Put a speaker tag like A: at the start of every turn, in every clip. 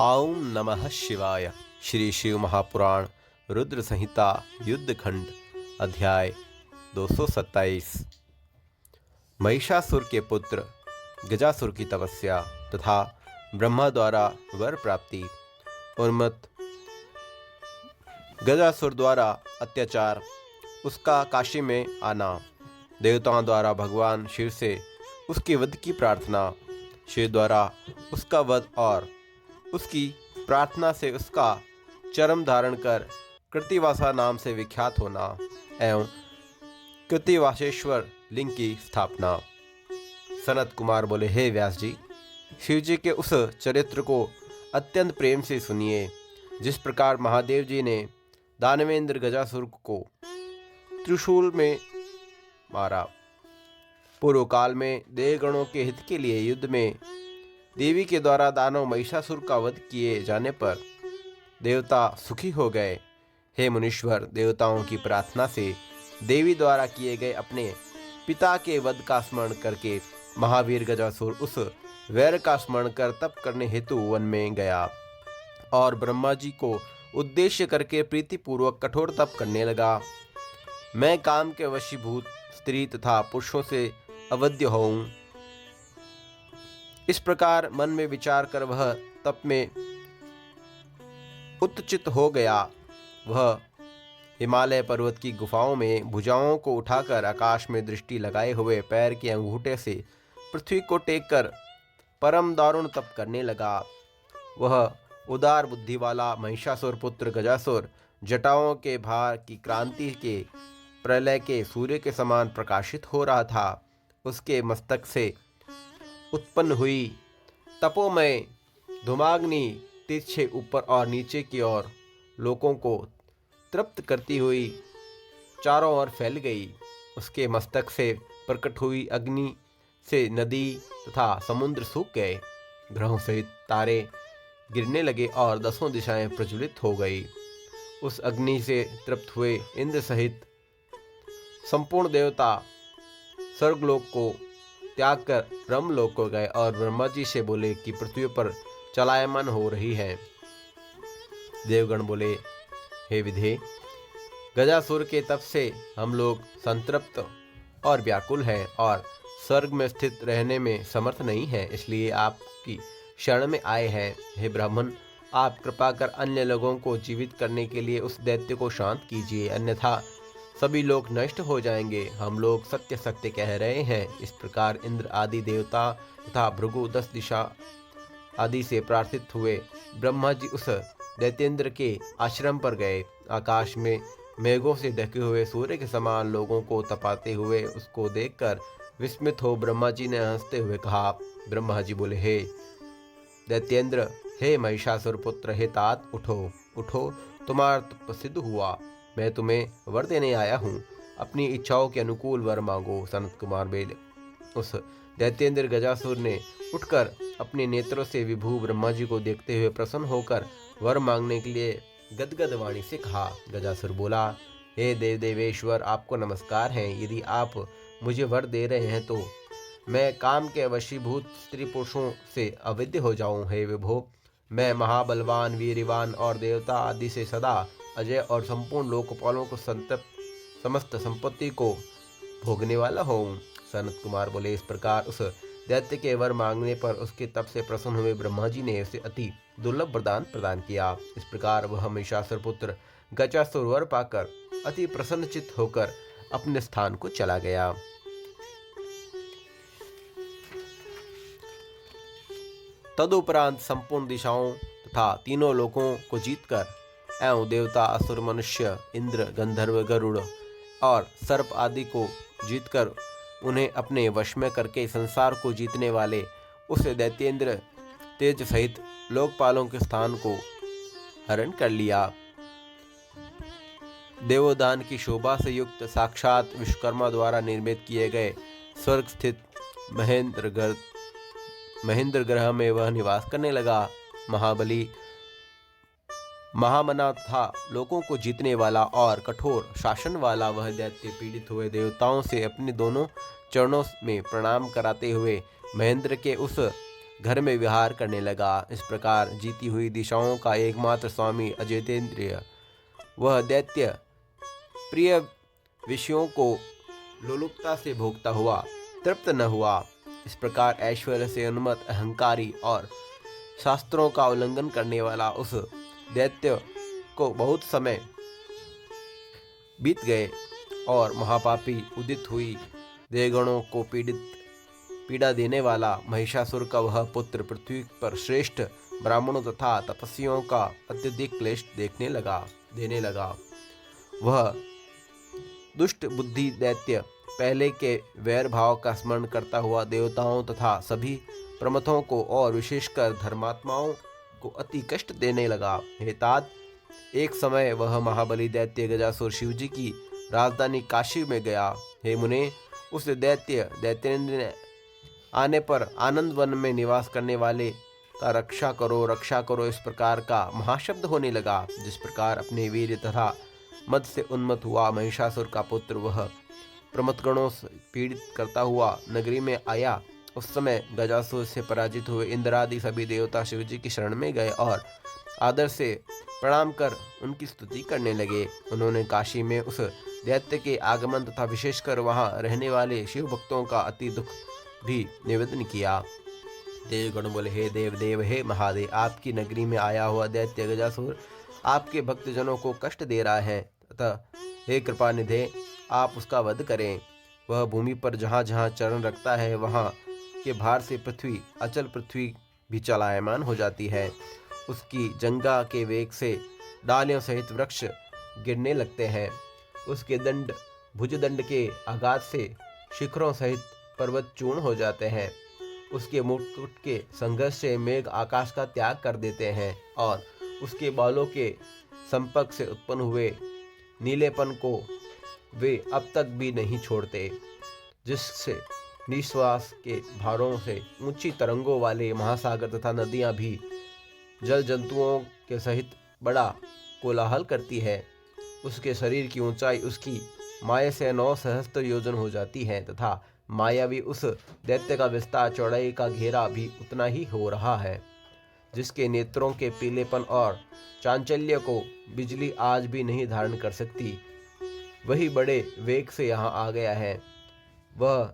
A: ओम नमः शिवाय। श्री शिव महापुराण रुद्र संहिता युद्धखंड अध्याय 227। महिषासुर के पुत्र गजासुर की तपस्या तथा ब्रह्मा द्वारा वर प्राप्ति। उन्मत्त गजासुर द्वारा अत्याचार, उसका काशी में आना, देवताओं द्वारा भगवान शिव से उसके वध की प्रार्थना, शिव द्वारा उसका वध और उसकी प्रार्थना से उसका चरम धारण कर कृतिवासा नाम से विख्यात होना एवं कृतिवासेश्वर लिंग की स्थापना। सनत कुमार बोले, हे व्यास जी, शिव जी के उस चरित्र को अत्यंत प्रेम से सुनिए। जिस प्रकार महादेव जी ने दानवेंद्र गजासुर को त्रिशूल में मारा, पूर्व काल में देवगणों के हित के लिए युद्ध में देवी के द्वारा दानव महिषासुर का वध किए जाने पर देवता सुखी हो गए। हे मुनीश्वर, देवताओं की प्रार्थना से देवी द्वारा किए गए अपने पिता के वध का स्मरण करके महावीर गजासुर उस वैर का स्मरण कर तप करने हेतु वन में गया और ब्रह्मा जी को उद्देश्य करके प्रीतिपूर्वक कठोर तप करने लगा। मैं काम के वशीभूत स्त्री तथा पुरुषों से अवध्य होऊं, इस प्रकार मन में विचार कर वह तप में उत्चित हो गया। वह हिमालय पर्वत की गुफाओं में भुजाओं को उठाकर आकाश में दृष्टि लगाए हुए पैर के अंगूठे से पृथ्वी को टेक कर परम दारुण तप करने लगा। वह उदार बुद्धि वाला महिषासुर पुत्र गजासुर जटाओं के भार की क्रांति के प्रलय के सूर्य के समान प्रकाशित हो रहा था। उसके मस्तक से उत्पन्न हुई तपोमय धूमाग्नि तिरछे ऊपर और नीचे की ओर लोगों को तृप्त करती हुई चारों ओर फैल गई। उसके मस्तक से प्रकट हुई अग्नि से नदी तथा समुद्र सूख गए, ग्रहों सहित तारे गिरने लगे और दसों दिशाएं प्रज्वलित हो गई। उस अग्नि से तृप्त हुए इंद्र सहित संपूर्ण देवता स्वर्गलोक को त्याग कर ब्रह्मलोक को गए और ब्रह्मा जी से बोले कि पृथ्वी पर चलायमान हो रही है। देवगण बोले, हे विधे, गजासुर के तप से हम लोग संतृप्त और व्याकुल हैं और स्वर्ग में स्थित रहने में समर्थ नहीं हैं, इसलिए आपकी शरण में आए हैं। हे ब्राह्मण, आप कृपा कर अन्य लोगों को जीवित करने के लिए उस दैत्य को शांत कीजिए, अन्यथा सभी लोग नष्ट हो जाएंगे। हम लोग सत्य सत्य कह रहे हैं। इस प्रकार इंद्र आदि देवता तथा भृगु 10 दिशा आदि से प्रार्थित हुए ब्रह्मा जी उस दैत्येंद्र के आश्रम पर गए। आकाश में मेघों से ढके हुए सूर्य के समान लोगों को तपाते हुए उसको देखकर विस्मित हो ब्रह्मा जी ने हंसते हुए कहा। ब्रह्मा जी बोले, हे दैत्येंद्र, हे महिषासुर पुत्र, हे तात, उठो उठो, तुम्हारा तप सिद्ध हुआ। मैं तुम्हें वर देने आया हूँ, अपनी इच्छाओं के अनुकूल वर मांगो। सनत कुमार बेल उस दैत्येंद्र गजासुर ने उठकर अपने नेत्रों से विभू ब्रह्मा जी को देखते हुए प्रसन्न होकर वर मांगने के लिए गदगद वाणी से कहा। गजासुर बोला, हे देव देवेश्वर, आपको नमस्कार है। यदि आप मुझे वर दे रहे हैं तो मैं काम के वशीभूत स्त्री पुरुषों से अवध्य हो जाऊं। हे विभो, मैं महाबलवान, वीरवान और देवता आदि से सदा अजय और संपूर्ण लोकपालों को संतप्त समस्त संपत्ति को भोगने वाला हूँ। सनत कुमार बोले, इस प्रकार उस दैत्य के वर मांगने पर उसके तप से प्रसन्न हुए ब्रह्मा जी ने उसे अति दुर्लभ वरदान प्रदान किया। इस प्रकार वह महिषासुर पुत्र गजासुर वर पाकर अति प्रसन्नचित्त होकर अपने स्थान को चला गया। तदुपरांत संपूर्ण दिशाओं तथा तीनों लोकों को जीतकर एवं देवता, असुर, मनुष्य, इंद्र, गंधर्व, गरुड़ और सर्प आदि को जीतकर उन्हें अपने वश में करके संसार को जीतने वाले उस दैत्येंद्र तेज सहित लोकपालों के स्थान को हरण कर लिया। देवोदान की शोभा से युक्त साक्षात विश्वकर्मा द्वारा निर्मित किए गए स्वर्ग स्थित महेंद्र ग्रह में वह निवास करने लगा। महाबली, महामना तथा लोगों को जीतने वाला और कठोर शासन वाला वह दैत्य पीड़ित हुए देवताओं से अपने दोनों चरणों में प्रणाम कराते हुए महेंद्र के उस घर में विहार करने लगा। इस प्रकार जीती हुई दिशाओं का एकमात्र स्वामी अजितेंद्रिय वह दैत्य प्रिय विषयों को लोलुपता से भोगता हुआ तृप्त न हुआ। इस प्रकार ऐश्वर्य से उन्मत्त अहंकारी और शास्त्रों का उल्लंघन करने वाला उस दैत्य को बहुत समय बीत गए और महापापी उदित हुई देवगणों को पीड़ा देने वाला महिषासुर का वह पुत्र पृथ्वी पर श्रेष्ठ ब्राह्मणों तथा तपस्वियों का अत्यधिक क्लेश देने लगा। वह दुष्ट बुद्धि दैत्य पहले के वैर भाव का स्मरण करता हुआ देवताओं तथा सभी प्रमथों को और विशेषकर धर्मात्माओं को अति कष्ट देने लगा। हे तात, एक समय वह महाबली दैत्य गजासुर शिवजी की राजधानी काशी में गया। हे मुने, उस दैत्येंद्र ने आने पर आनंद वन में निवास करने वाले का रक्षा करो इस प्रकार का महाशब्द होने लगा। जिस प्रकार अपने वीर तथा मद से उन्मत्त हुआ महिषासुर का पुत्र वह प्रमथगणों से पीड़ित करता हुआ नगरी में आया, उस समय गजासुर से पराजित हुए इंद्रादि सभी देवता शिवजी की शरण में गए और आदर से प्रणाम कर उनकी स्तुति करने लगे। उन्होंने काशी में उस दैत्य के आगमन तथा विशेषकर वहां रहने वाले शिव भक्तों का अति दुख भी निवेदन किया। देवगण बोले, हे देव, हे महादेव, आपकी नगरी में आया हुआ दैत्य गजासुर आपके भक्तजनों को कष्ट दे रहा है, अतः हे कृपा निधे आप उसका वध करें। वह भूमि पर जहाँ जहाँ चरण रखता है वहाँ के भार से अचल पृथ्वी भी चलायमान हो जाती है। उसकी जंगा के वेग से डालियों सहित वृक्ष गिरने लगते हैं। उसके भुजदंड के आघात से शिखरों सहित पर्वत चूर्ण हो जाते हैं। उसके मुकुट के संघर्ष से मेघ आकाश का त्याग कर देते हैं और उसके बालों के संपर्क से उत्पन्न हुए नीलेपन को वे अब तक भी नहीं छोड़ते, जिससे निश्वास के भारों से ऊंची तरंगों वाले महासागर तथा नदियां भी जल जंतुओं के सहित बड़ा कोलाहल करती है। उसके शरीर की ऊंचाई उसकी माया से 9 सहस्त्र योजन हो जाती है तथा मायावी उस दैत्य का विस्तार चौड़ाई का घेरा भी उतना ही हो रहा है। जिसके नेत्रों के पीलेपन और चांचल्य को बिजली आज भी नहीं धारण कर सकती, वही बड़े वेग से यहाँ आ गया है। वह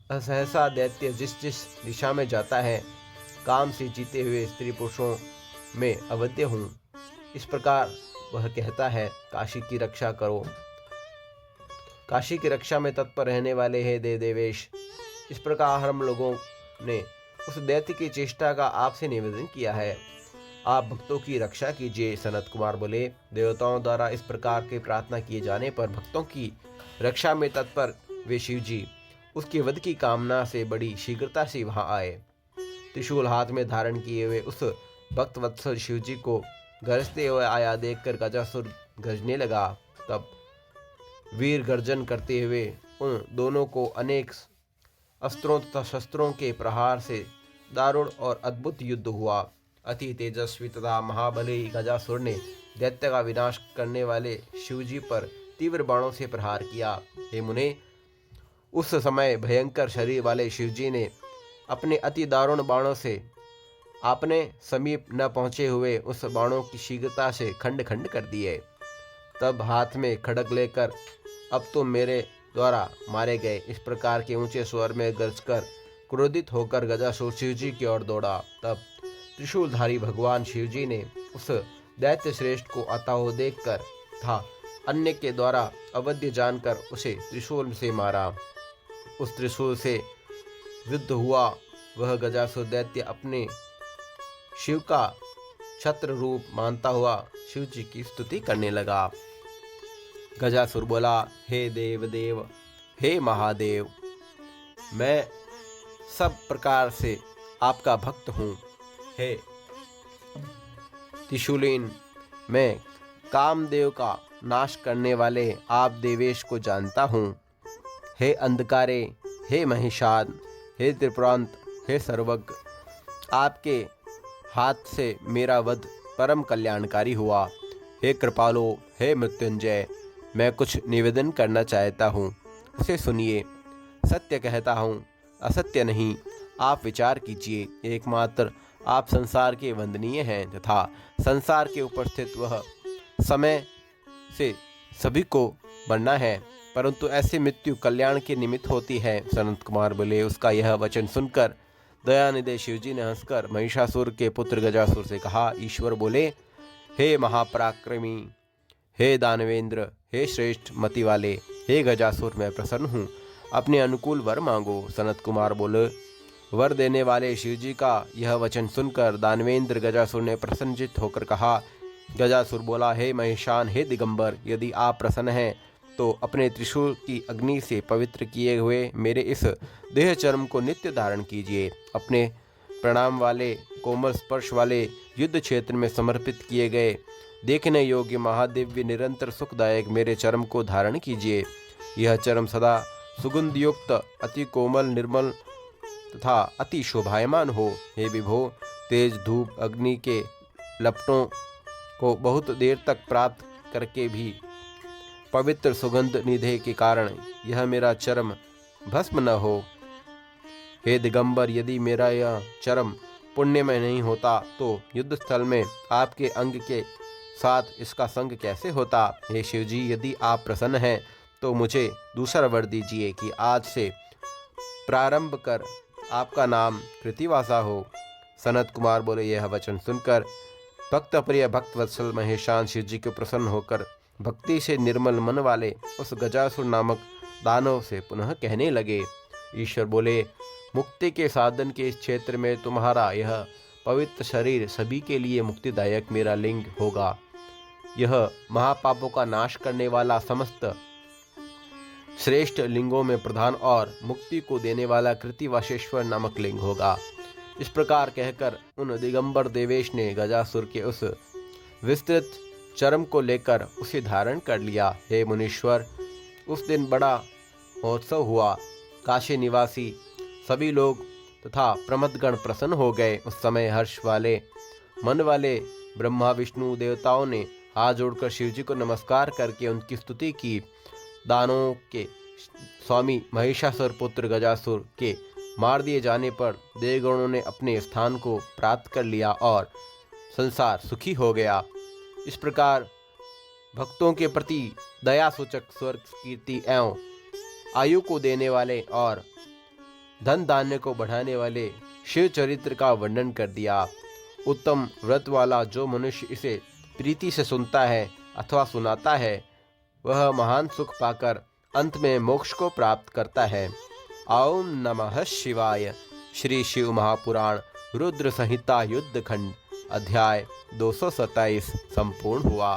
A: असहसा दैत्य जिस दिशा में जाता है, काम से जीते हुए स्त्री पुरुषों में अवध्य हूँ। इस प्रकार वह कहता है, काशी की रक्षा करो। काशी की रक्षा में तत्पर रहने वाले हे देवेश, इस प्रकार हम लोगों ने उस दैत्य की चेष्टा का आपसे निवेदन किया है, आप भक्तों की रक्षा कीजिए। सनत कुमार बोले, देवताओं द्वारा इस प्रकार के प्रार्थना किए जाने पर भक्तों की रक्षा में तत्पर वे शिवजी उसके वध की कामना से बड़ी शीघ्रता से वहां आए। त्रिशूल हाथ में धारण किए हुए उस भक्त वत्सल शिवजी को गरजते हुए आया देखकर गजासुर गरजने लगा। तब वीर गर्जन करते हुए उन दोनों को अनेक अस्त्रों तथा शस्त्रों के प्रहार से दारुण और अद्भुत युद्ध हुआ। अति तेजस्वी तथा महाबली गजासुर ने दैत्य का विनाश करने वाले शिवजी पर तीव्र बाणों से प्रहार किया। हे मुने, उस समय भयंकर शरीर वाले शिवजी ने अपने अति दारुण बाणों से आपने समीप न पहुंचे हुए उस बाणों की शीघ्रता से खंड खंड कर दिए। तब हाथ में खड्ग लेकर, अब तो मेरे द्वारा मारे गए, इस प्रकार के ऊंचे स्वर में गरजकर क्रोधित होकर गजासुर शिवजी की ओर दौड़ा। तब त्रिशूलधारी भगवान शिवजी ने उस दैत्य श्रेष्ठ को आता हो देखकर तथा अन्य के द्वारा अवध्य जानकर उसे त्रिशूल से मारा। उस त्रिशूल से युद्ध हुआ। वह गजासुर दैत्य अपने शिव का छत्र रूप मानता हुआ शिव जी की स्तुति करने लगा। गजासुर बोला, हे देव, हे महादेव, मैं सब प्रकार से आपका भक्त हूँ। हे त्रिशूलीन, मैं कामदेव का नाश करने वाले आप देवेश को जानता हूँ। हे अंधकारे, हे महिषाद, हे त्रिपुरांत, हे सर्वज्ञ, आपके हाथ से मेरा वध परम कल्याणकारी हुआ। हे कृपालो, हे मृत्युंजय, मैं कुछ निवेदन करना चाहता हूँ, उसे सुनिए। सत्य कहता हूँ, असत्य नहीं। आप विचार कीजिए, एकमात्र आप संसार के वंदनीय हैं तथा संसार के ऊपर स्थित वह समय से सभी को मरना है, परंतु ऐसे मृत्यु कल्याण के निमित्त होती है। सनत कुमार बोले। उसका यह वचन सुनकर दयानिधि शिवजी ने हंसकर महिषासुर के पुत्र गजासुर से कहा। ईश्वर बोले, हे महापराक्रमी, हे दानवेंद्र, हे श्रेष्ठ मति वाले, हे गजासुर, मैं प्रसन्न हूँ, अपने अनुकूल वर मांगो। सनत कुमार बोले। वर देने वाले शिवजी का यह वचन सुनकर दानवेंद्र गजासुर ने प्रसन्नचित्त होकर कहा। गजासुर बोला, हे महेशान, हे दिगंबर, यदि आप प्रसन्न हैं तो अपने त्रिशूल की अग्नि से पवित्र किए हुए मेरे इस देह चर्म को नित्य धारण कीजिए। अपने प्रणाम वाले कोमल स्पर्श वाले युद्ध क्षेत्र में समर्पित किए गए देखने योग्य महादिव्य निरंतर सुखदायक मेरे चर्म को धारण कीजिए। यह चर्म सदा सुगंध युक्त, अति कोमल, निर्मल तथा अति शोभायमान हो। हे विभो, तेज धूप अग्नि के लपटों को बहुत देर तक प्राप्त करके भी पवित्र सुगंध निधे के कारण यह मेरा चर्म भस्म न हो। हे दिगंबर, यदि मेरा यह चर्म पुण्यमय नहीं होता तो युद्ध स्थल में आपके अंग के साथ इसका संग कैसे होता। हे शिवजी, यदि आप प्रसन्न हैं तो मुझे दूसरा वर दीजिए कि आज से प्रारंभ कर आपका नाम कृतिवासा हो। सनत कुमार बोले। यह वचन सुनकर भक्त प्रिय भक्त वत्सल महेशान शिवजी को प्रसन्न होकर भक्ति से निर्मल मन वाले उस गजासुर नामक दानव से पुनः कहने लगे। ईश्वर बोले, मुक्ति के साधन के इस क्षेत्र में तुम्हारा यह पवित्र शरीर सभी के लिए मुक्तिदायक मेरा लिंग होगा। यह महापापों का नाश करने वाला समस्त श्रेष्ठ लिंगों में प्रधान और मुक्ति को देने वाला कृतिवासेश्वर नामक लिंग होगा। इस प्रकार कहकर उन दिगंबर देवेश ने गजासुर के उस विस्तृत चर्म को लेकर उसे धारण कर लिया। हे मुनीश्वर, उस दिन बड़ा महोत्सव हुआ। काशी निवासी सभी लोग तथा प्रमथगण प्रसन्न हो गए। उस समय हर्ष वाले मन वाले ब्रह्मा विष्णु देवताओं ने हाथ जोड़कर शिवजी को नमस्कार करके उनकी स्तुति की। दानों के स्वामी महिषासुर पुत्र गजासुर के मार दिए जाने पर देवगणों ने अपने स्थान को प्राप्त कर लिया और संसार सुखी हो गया। इस प्रकार भक्तों के प्रति दया सूचक स्वर्ग कीर्ति एवं आयु को देने वाले और धन धान्य को बढ़ाने वाले शिव चरित्र का वर्णन कर दिया। उत्तम व्रत वाला जो मनुष्य इसे प्रीति से सुनता है अथवा सुनाता है, वह महान सुख पाकर अंत में मोक्ष को प्राप्त करता है। ओम नमः शिवाय। श्री शिव महापुराण रुद्र संहिता युद्ध खंड अध्याय 227 संपूर्ण हुआ।